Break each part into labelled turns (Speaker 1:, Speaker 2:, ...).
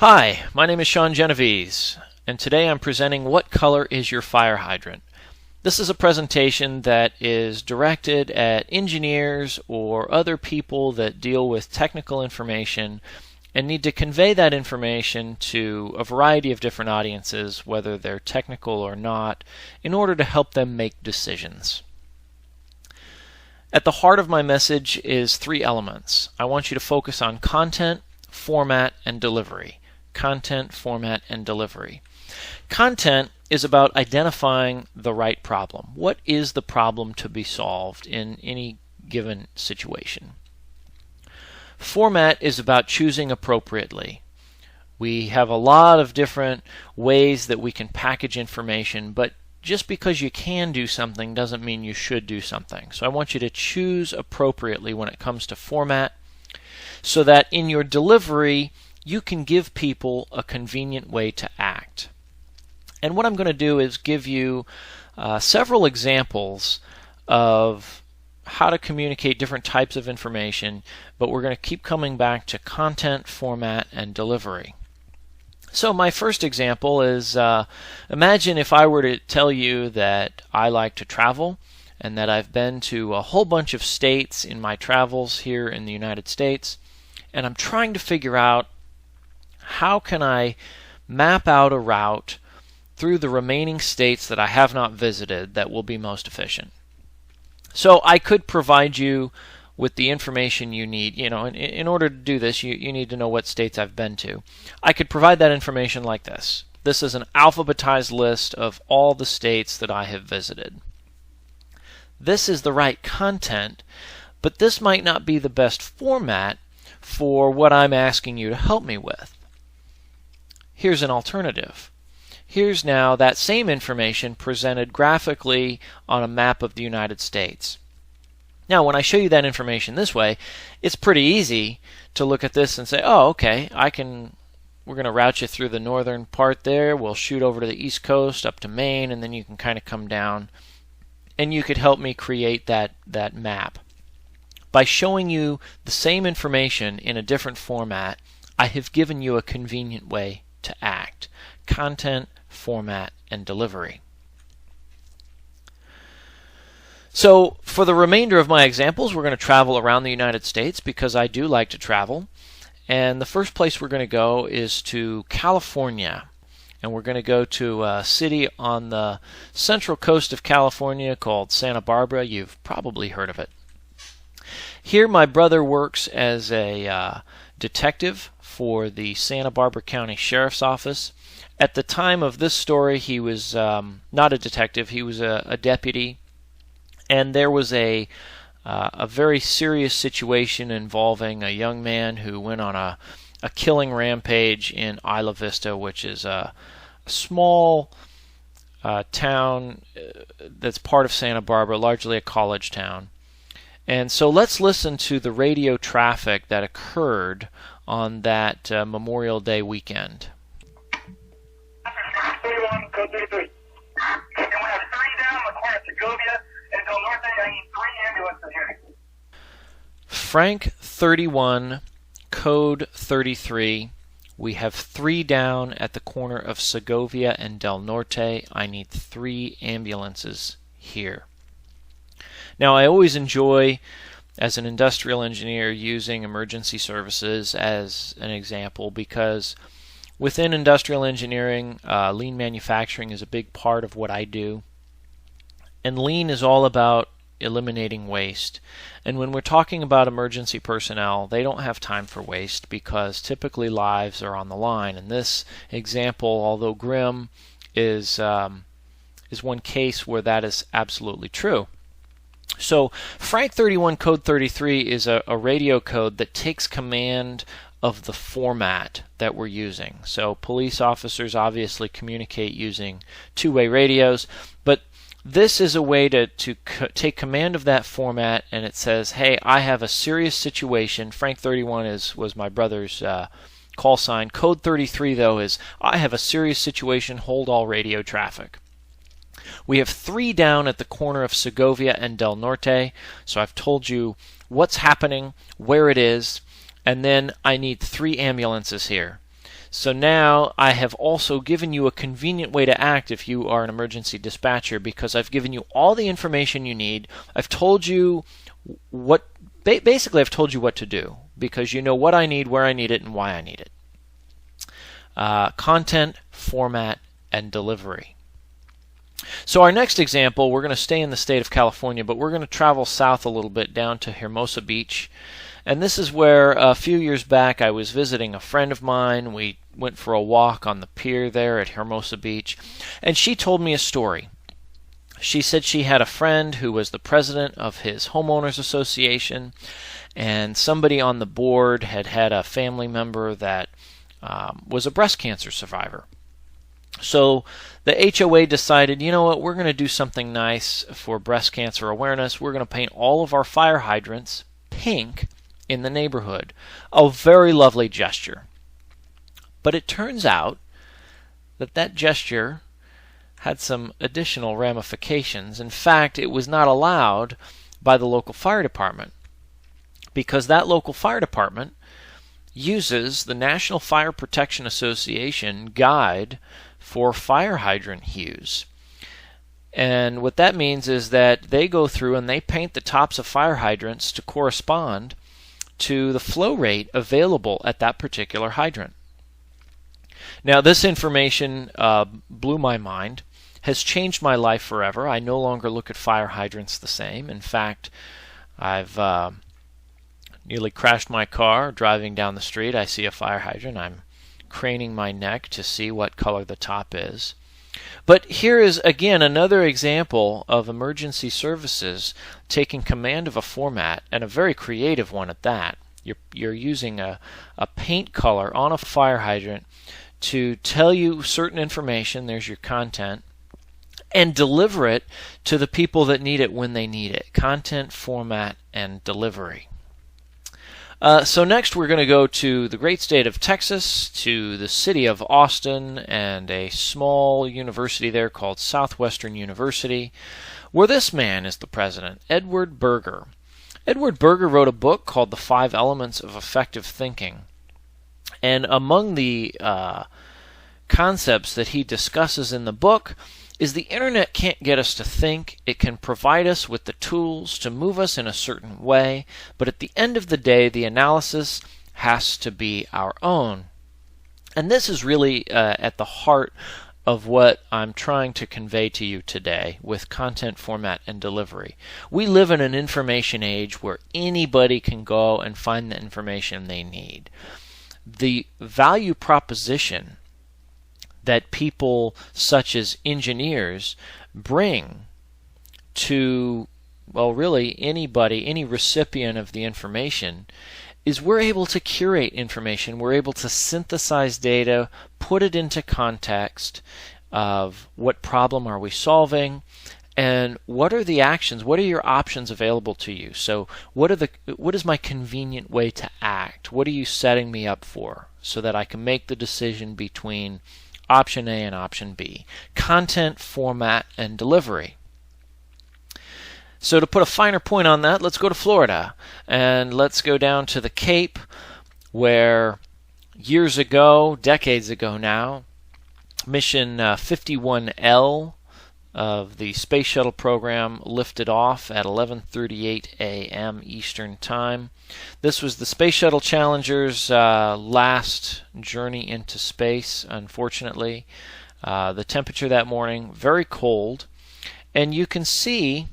Speaker 1: Hi, my name is Sean Genovese, and today I'm presenting What Color is Your Fire Hydrant? This is a presentation that is directed at engineers or other people that deal with technical information and need to convey that information to a variety of different audiences, whether they're technical or not, in order to help them make decisions. At the heart of my message is three elements. I want you to focus on content, format, and delivery. Content, format, and delivery. Content is about identifying the right problem. What is the problem to be solved in any given situation? Format is about choosing appropriately. We have a lot of different ways that we can package information, but just because you can do something doesn't mean you should do something. So I want you to choose appropriately when it comes to format so that in your delivery you can give people a convenient way to act. And what I'm going to do is give you several examples of how to communicate different types of information, but we're going to keep coming back to content, format, and delivery. So my first example is, imagine if I were to tell you that I like to travel and that I've been to a whole bunch of states in my travels here in the United States, and I'm trying to figure out how can I map out a route through the remaining states that I have not visited that will be most efficient. So I could provide you with the information you need. In order to do this, you need to know what states I've been to. I could provide that information like this. This is an alphabetized list of all the states that I have visited. This is the right content, but this might not be the best format for what I'm asking you to help me with. Here's an alternative. Here's now that same information presented graphically on a map of the United States. Now, when I show you that information this way, it's pretty easy to look at this and say, oh, okay, we're going to route you through the northern part there. We'll shoot over to the East Coast up to Maine, and then you can kind of come down, and you could help me create that map. By showing you the same information in a different format, I have given you a convenient way to act. Content, format, and delivery. So for the remainder of my examples, we're going to travel around the United States because I do like to travel. And the first place we're going to go is to California. And we're going to go to a city on the central coast of California called Santa Barbara. You've probably heard of it. Here my brother works as a detective for the Santa Barbara County Sheriff's Office. At the time of this story, he was not a detective, he was a deputy, and there was a very serious situation involving a young man who went on a killing rampage in Isla Vista, which is a small town that's part of Santa Barbara, largely a college town. And so let's listen to the radio traffic that occurred on that Memorial Day weekend.
Speaker 2: 31, code 33. And we have 3 down on the corner of Segovia and Del Norte. I need 3 ambulances here.
Speaker 1: Frank 31, code 33. We have 3 down at the corner of Segovia and Del Norte. I need 3 ambulances here. Now, I always enjoy, as an industrial engineer, using emergency services as an example because within industrial engineering, lean manufacturing is a big part of what I do. And lean is all about eliminating waste. And when we're talking about emergency personnel, they don't have time for waste because typically lives are on the line. And this example, although grim, is one case where that is absolutely true. So Frank 31 code 33 is a radio code that takes command of the format that we're using. So police officers obviously communicate using two-way radios, but this is a way to take command of that format, and it says, hey, I have a serious situation. Frank 31 was my brother's call sign. Code 33, though, is I have a serious situation, hold all radio traffic. We have 3 down at the corner of Segovia and Del Norte, so I've told you what's happening, where it is, and then I need 3 ambulances here. So now I have also given you a convenient way to act if you are an emergency dispatcher, because I've given you all the information you need. I've told you basically I've told you what to do, because you know what I need, where I need it, and why I need it. Content, format, and delivery. So our next example, we're going to stay in the state of California, but we're going to travel south a little bit down to Hermosa Beach. And this is where a few years back I was visiting a friend of mine. We went for a walk on the pier there at Hermosa Beach, and she told me a story. She said she had a friend who was the president of his homeowners association, and somebody on the board had a family member that was a breast cancer survivor. So the HOA decided, you know what, we're going to do something nice for breast cancer awareness. We're going to paint all of our fire hydrants pink in the neighborhood. A very lovely gesture. But it turns out that gesture had some additional ramifications. In fact, it was not allowed by the local fire department, because that local fire department uses the National Fire Protection Association guide for fire hydrant hues. And what that means is that they go through and they paint the tops of fire hydrants to correspond to the flow rate available at that particular hydrant. Now, this information blew my mind, has changed my life forever. I no longer look at fire hydrants the same. In fact, I've nearly crashed my car driving down the street. I see a fire hydrant. I'm craning my neck to see what color the top is. But here is, again, another example of emergency services taking command of a format, and a very creative one at that. You're using a paint color on a fire hydrant to tell you certain information, there's your content, and deliver it to the people that need it when they need it. Content, format, and delivery. So next we're going to go to the great state of Texas, to the city of Austin, and a small university there called Southwestern University, where this man is the president, Edward Berger. Edward Berger wrote a book called The 5 Elements of Effective Thinking. And among the concepts that he discusses in the book is the internet can't get us to think. It can provide us with the tools to move us in a certain way, but at the end of the day, the analysis has to be our own. And this is really at the heart of what I'm trying to convey to you today with content, format, and delivery. We live in an information age where anybody can go and find the information they need. The value proposition that people such as engineers bring to, well, really anybody, any recipient of the information, is we're able to curate information, we're able to synthesize data, put it into context of what problem are we solving, and what are the actions, what are your options available to you. So what is my convenient way to act? What are you setting me up for so that I can make the decision between option A and option B? Content, format, and delivery. So to put a finer point on that, let's go to Florida, and let's go down to the Cape, where years ago, decades ago now, mission 51L of the Space Shuttle program lifted off at 11:38 a.m. Eastern Time. This was the Space Shuttle Challenger's last journey into space, unfortunately. The temperature that morning, very cold, and you can see,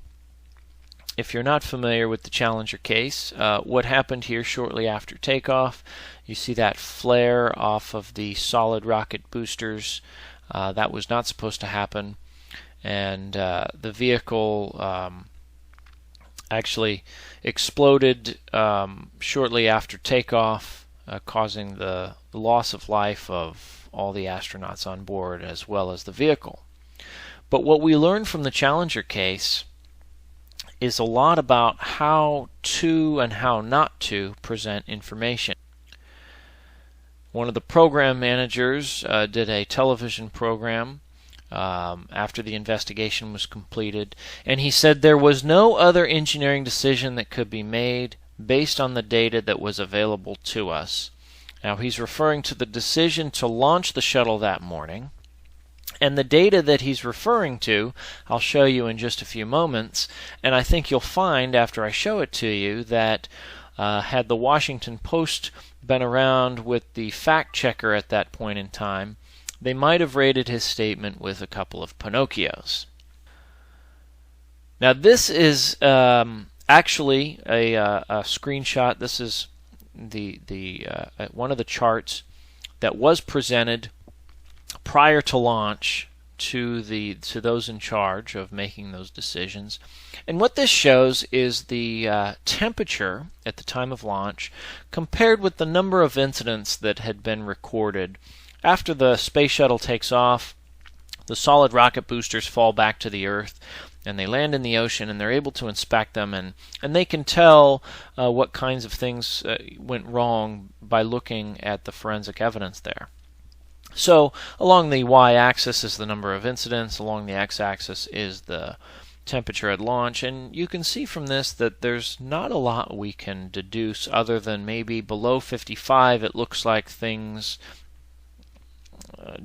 Speaker 1: if you're not familiar with the Challenger case, what happened here shortly after takeoff. You see that flare off of the solid rocket boosters. That was not supposed to happen. And the vehicle actually exploded shortly after takeoff, causing the loss of life of all the astronauts on board as well as the vehicle. But what we learned from the Challenger case is a lot about how to and how not to present information. One of the program managers did a television program after the investigation was completed, and he said there was no other engineering decision that could be made based on the data that was available to us. Now he's referring to the decision to launch the shuttle that morning. And the data that he's referring to, I'll show you in just a few moments, and I think you'll find after I show it to you that had the Washington Post been around with the fact checker at that point in time, they might have rated his statement with a couple of Pinocchios. Now this is actually a screenshot. This is the one of the charts that was presented prior to launch to those in charge of making those decisions. And what this shows is the temperature at the time of launch compared with the number of incidents that had been recorded. After the Space Shuttle takes off, the solid rocket boosters fall back to the Earth, and they land in the ocean, and they're able to inspect them, and they can tell what kinds of things went wrong by looking at the forensic evidence there. So along the y-axis is the number of incidents, along the x-axis is the temperature at launch, and you can see from this that there's not a lot we can deduce other than maybe below 55 it looks like things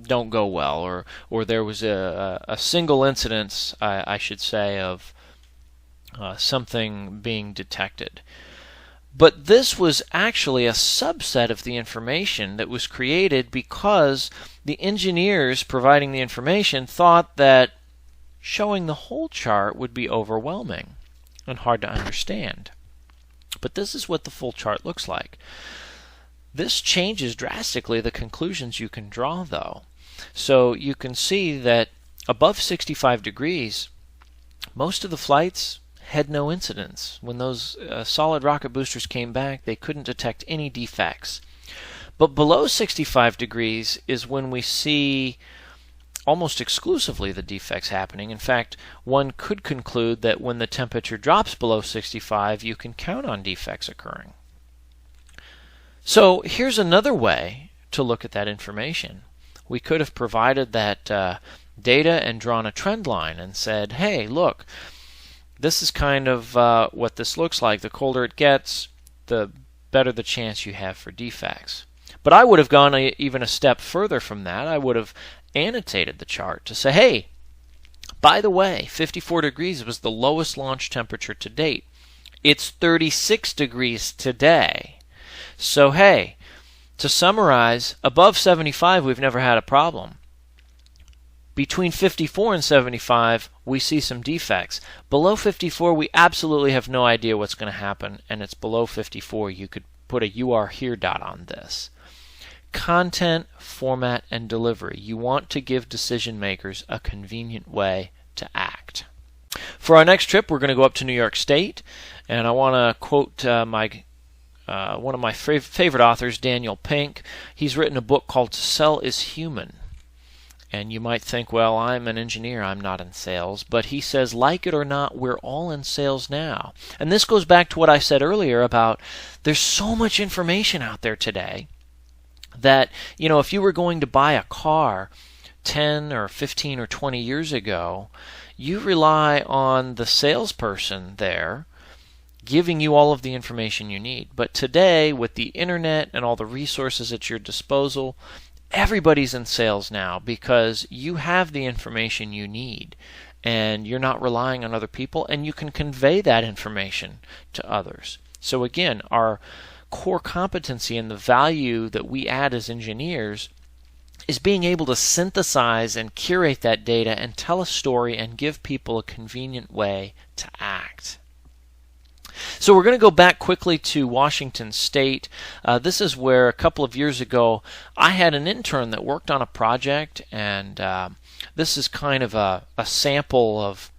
Speaker 1: don't go well, or there was a single incident, I should say, of something being detected. But this was actually a subset of the information that was created because the engineers providing the information thought that showing the whole chart would be overwhelming and hard to understand. But this is what the full chart looks like. This changes drastically the conclusions you can draw, though. So you can see that above 65 degrees, most of the flights had no incidents. When those solid rocket boosters came back, they couldn't detect any defects. But below 65 degrees is when we see almost exclusively the defects happening. In fact, one could conclude that when the temperature drops below 65, you can count on defects occurring. So here's another way to look at that information. We could have provided that data and drawn a trend line and said, hey, look, this is kind of what this looks like. The colder it gets, the better the chance you have for defects. But I would have gone even a step further from that. I would have annotated the chart to say, hey, by the way, 54 degrees was the lowest launch temperature to date. It's 36 degrees today. So hey, to summarize, above 75 we've never had a problem. Between 54 and 75, we see some defects. Below 54, we absolutely have no idea what's going to happen, and it's below 54. You could put a "you are here" dot on this. Content, format, and delivery. You want to give decision makers a convenient way to act. For our next trip, we're going to go up to New York State, and I want to quote one of my favorite authors, Daniel Pink. He's written a book called "To Sell is Human." And you might think, well, I'm an engineer, I'm not in sales. But he says, like it or not, we're all in sales now. And this goes back to what I said earlier about there's so much information out there today that, you know, if you were going to buy a car 10 or 15 or 20 years ago, you rely on the salesperson there giving you all of the information you need. But today, with the internet and all the resources at your disposal, everybody's in sales now because you have the information you need and you're not relying on other people, and you can convey that information to others. So again, our core competency and the value that we add as engineers is being able to synthesize and curate that data and tell a story and give people a convenient way to act. So we're going to go back quickly to Washington State. This is where a couple of years ago I had an intern that worked on a project, and this is kind of a sample of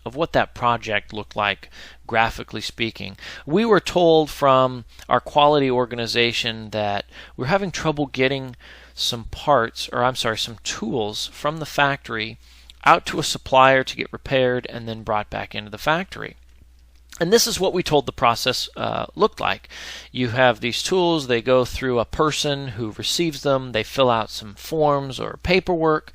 Speaker 1: what that project looked like, graphically speaking. We were told from our quality organization that we're having trouble getting some tools from the factory out to a supplier to get repaired and then brought back into the factory. And this is what we told the process looked like. You have these tools, they go through a person who receives them, they fill out some forms or paperwork,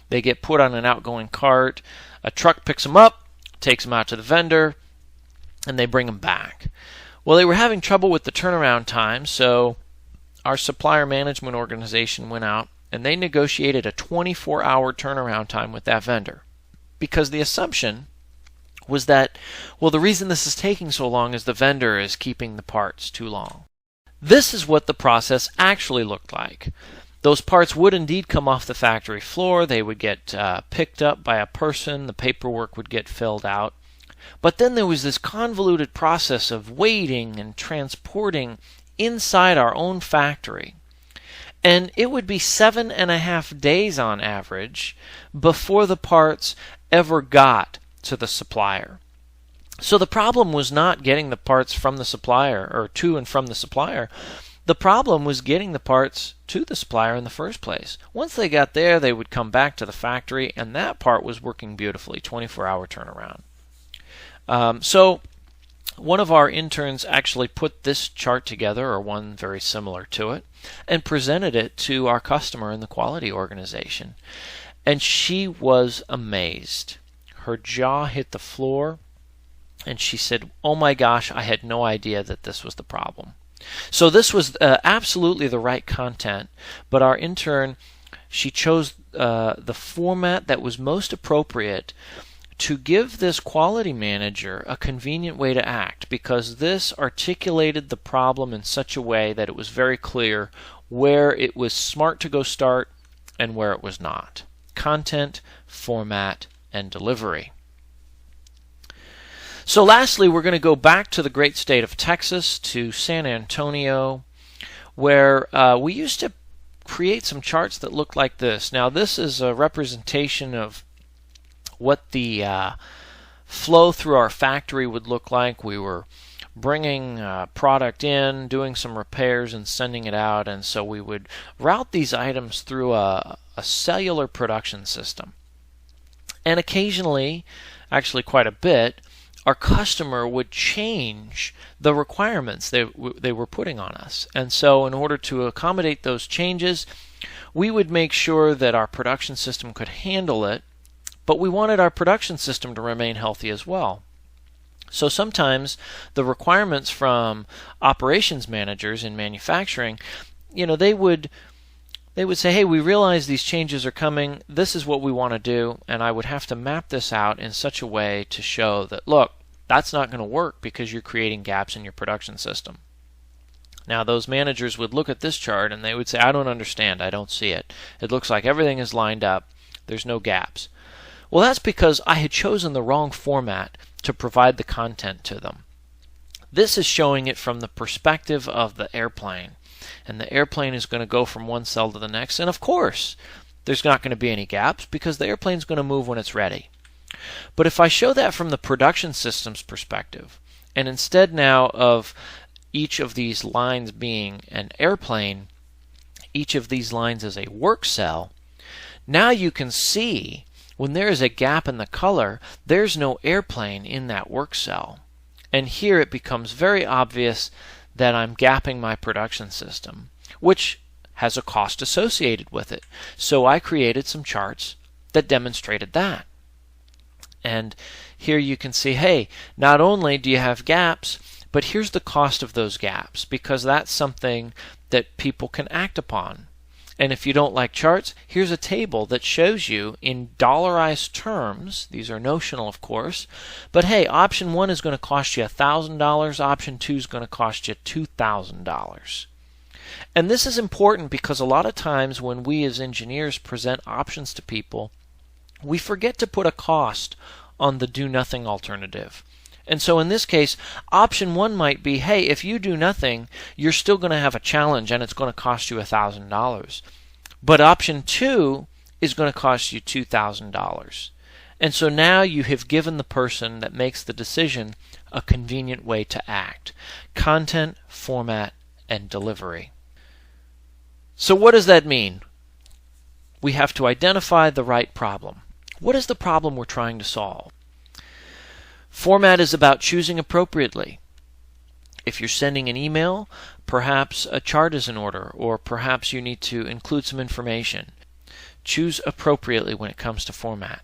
Speaker 1: they get put on an outgoing cart, a truck picks them up, takes them out to the vendor, and they bring them back. Well, they were having trouble with the turnaround time, so our supplier management organization went out and they negotiated a 24-hour turnaround time with that vendor, because the assumption was that, well, the reason this is taking so long is the vendor is keeping the parts too long. This is what the process actually looked like. Those parts would indeed come off the factory floor. They would get picked up by a person. The paperwork would get filled out. But then there was this convoluted process of waiting and transporting inside our own factory. And it would be 7.5 days on average before the parts ever got to the supplier. So the problem was not getting the parts from the supplier or to and from the supplier. The problem was getting the parts to the supplier in the first place. Once they got there, they would come back to the factory, and that part was working beautifully, 24-hour turnaround. So one of our interns actually put this chart together, or one very similar to it, and presented it to our customer in the quality organization. And she was amazed. Her jaw hit the floor, and she said, "Oh my gosh, I had no idea that this was the problem." So this was absolutely the right content, but our intern, she chose the format that was most appropriate to give this quality manager a convenient way to act, because this articulated the problem in such a way that it was very clear where it was smart to go start and where it was not. Content, format, and delivery. So lastly, we're going to go back to the great state of Texas, to San Antonio, where we used to create some charts that looked like this. Now this is a representation of what the flow through our factory would look like. We were bringing product in, doing some repairs, and sending it out, and so we would route these items through a cellular production system. And occasionally, actually quite a bit, our customer would change the requirements they were putting on us. And so in order to accommodate those changes, we would make sure that our production system could handle it, but we wanted our production system to remain healthy as well. So sometimes the requirements from operations managers in manufacturing, they would say, "Hey, we realize these changes are coming. This is what we want to do." And I would have to map this out in such a way to show that, look, that's not going to work because you're creating gaps in your production system. Now, those managers would look at this chart and they would say, "I don't understand. I don't see it. It looks like everything is lined up. There's no gaps." Well, that's because I had chosen the wrong format to provide the content to them. This is showing it from the perspective of the airplane. And the airplane is going to go from one cell to the next. And of course, there's not going to be any gaps because the airplane's going to move when it's ready. But if I show that from the production system's perspective, and instead now of each of these lines being an airplane, each of these lines is a work cell, now you can see when there is a gap in the color, there's no airplane in that work cell. And here it becomes very obvious that I'm gapping my production system, which has a cost associated with it. So I created some charts that demonstrated that. And here you can see, hey, not only do you have gaps, but here's the cost of those gaps, because that's something that people can act upon. And if you don't like charts, here's a table that shows you in dollarized terms. These are notional, of course. But hey, option 1 is going to cost you $1,000. Option 2 is going to cost you $2,000. And this is important because a lot of times when we as engineers present options to people, we forget to put a cost on the do-nothing alternative. And so in this case, option 1 might be, hey, if you do nothing, you're still going to have a challenge and it's going to cost you $1,000. But option 2 is going to cost you $2,000. And so now you have given the person that makes the decision a convenient way to act. Content, format, and delivery. So what does that mean? We have to identify the right problem. What is the problem we're trying to solve? Format is about choosing appropriately. If you're sending an email, perhaps a chart is in order, or perhaps you need to include some information. Choose appropriately when it comes to format.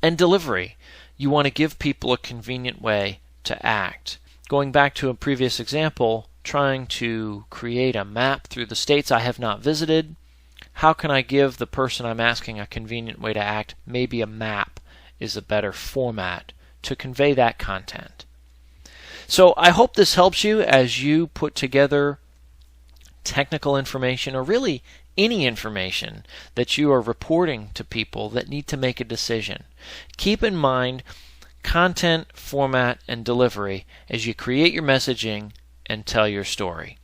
Speaker 1: And delivery. You want to give people a convenient way to act. Going back to a previous example, trying to create a map through the states I have not visited. How can I give the person I'm asking a convenient way to act? Maybe a map is a better format to convey that content. So I hope this helps you as you put together technical information, or really any information that you are reporting to people that need to make a decision. Keep in mind content, format, and delivery as you create your messaging and tell your story.